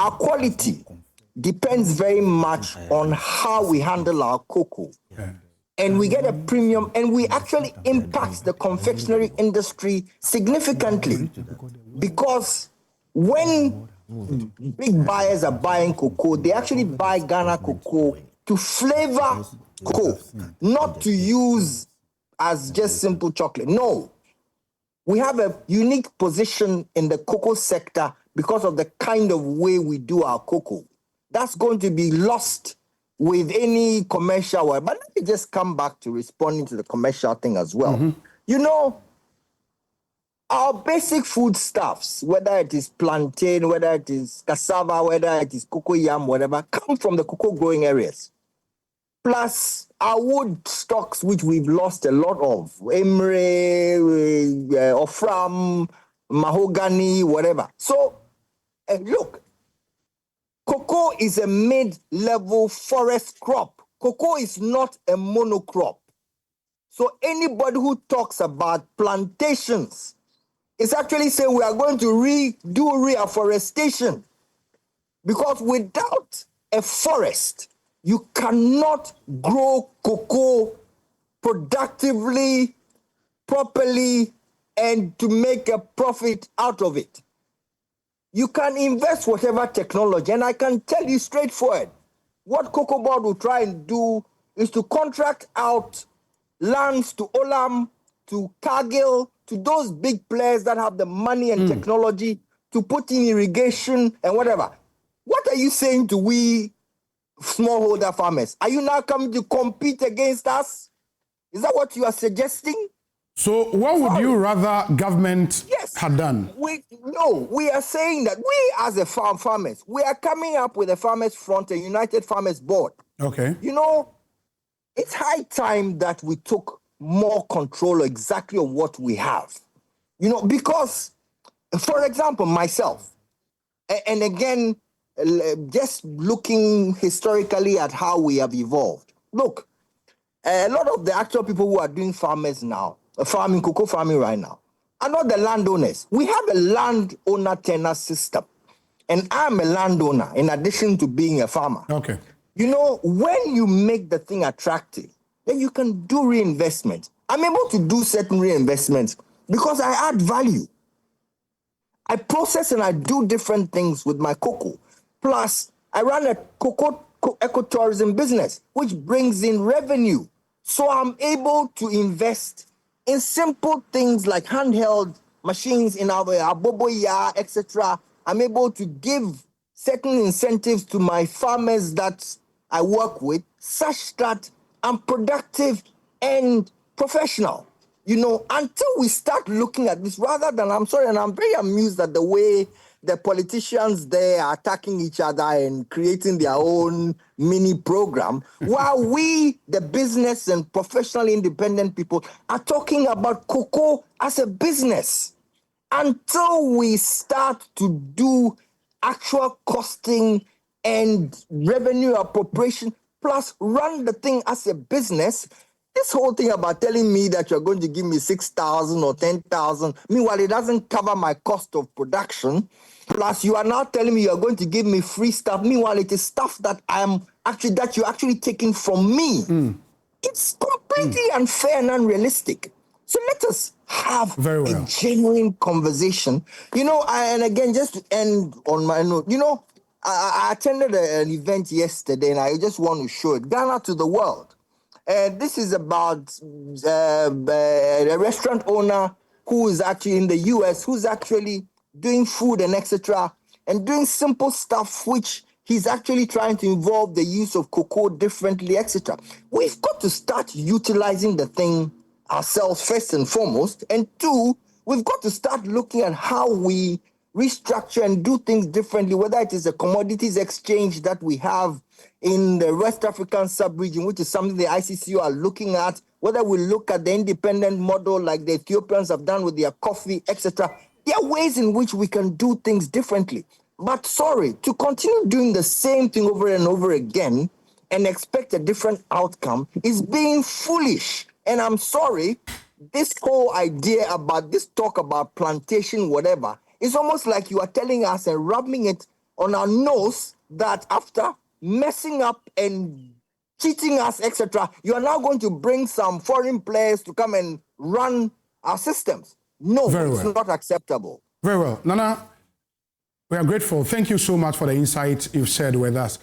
our quality depends very much on how we handle our cocoa. Yeah. And we get a premium, and we actually impact the confectionery industry significantly, because when big buyers are buying cocoa, they actually buy Ghana cocoa to flavor cocoa, not to use as just simple chocolate. No, we have a unique position in the cocoa sector because of the kind of way we do our cocoa. That's going to be lost with any commercial way. But let me just come back to responding to the commercial thing as well. Mm-hmm. You know, our basic foodstuffs, whether it is plantain, whether it is cassava, whether it is cocoa yam, whatever, come from the cocoa growing areas. Plus our wood stocks, which we've lost a lot of, emery, ofram, mahogany, whatever. So, look, cocoa is a mid-level forest crop. Cocoa is not a monocrop. So anybody who talks about plantations is actually saying we are going to do reforestation, because without a forest, you cannot grow cocoa productively, properly, and to make a profit out of it. You can invest whatever technology, and I can tell you straightforward, what Cocoa Board will try and do is to contract out lands to Olam, to Cargill, to those big players that have the money and technology to put in irrigation and whatever. What are you saying to we smallholder farmers? Are you now coming to compete against us? Is that what you are suggesting? So what would you rather government had done? We are saying that we as a farmers, we are coming up with a Farmers Front, a United Farmers Board. Okay. You know, it's high time that we took more control exactly of what we have. You know, because, for example, myself, and again, just looking historically at how we have evolved. Look, a lot of the actual people who are doing farmers now, cocoa farming right now, are not the landowners. We have a landowner tenure system. And I'm a landowner in addition to being a farmer. Okay. You know, when you make the thing attractive, then you can do reinvestment. I'm able to do certain reinvestments because I add value. I process and I do different things with my cocoa. Plus, I run a cocoa ecotourism business, which brings in revenue. So I'm able to invest in simple things like handheld machines in our aboboya, etc. I'm able to give certain incentives to my farmers that I work with, such that I'm productive and professional. You know, until we start looking at this, rather than, I'm sorry, and I'm very amused at the way the politicians there are attacking each other and creating their own mini program, while we, the business and professionally independent people, are talking about cocoa as a business. Until we start to do actual costing and revenue appropriation, plus run the thing as a business, this whole thing about telling me that you're going to give me 6,000 or 10,000, meanwhile it doesn't cover my cost of production, plus you are now telling me you're going to give me free stuff, meanwhile it is stuff that you're actually taking from me. It's completely unfair and unrealistic. So let us have a genuine conversation. You know, and again, just to end on my note, you know, I attended an event yesterday and I just want to show it. Ghana to the world. This is about a restaurant owner who is actually in the US, who's actually doing food and etc. and doing simple stuff which he's actually trying to involve the use of cocoa differently, etc. We've got to start utilizing the thing ourselves first and foremost. And two, we've got to start looking at how we restructure and do things differently, whether it is a commodities exchange that we have in the West African sub-region, which is something the ICCU are looking at, whether we look at the independent model like the Ethiopians have done with their coffee, etc. There are ways in which we can do things differently. But sorry, to continue doing the same thing over and over again and expect a different outcome is being foolish. And I'm sorry, this whole idea about this talk about plantation, whatever, it's almost like you are telling us and rubbing it on our nose that after messing up and cheating us, etc., you are now going to bring some foreign players to come and run our systems. No, it's not acceptable. Very well. Nana, we are grateful. Thank you so much for the insight you've shared with us.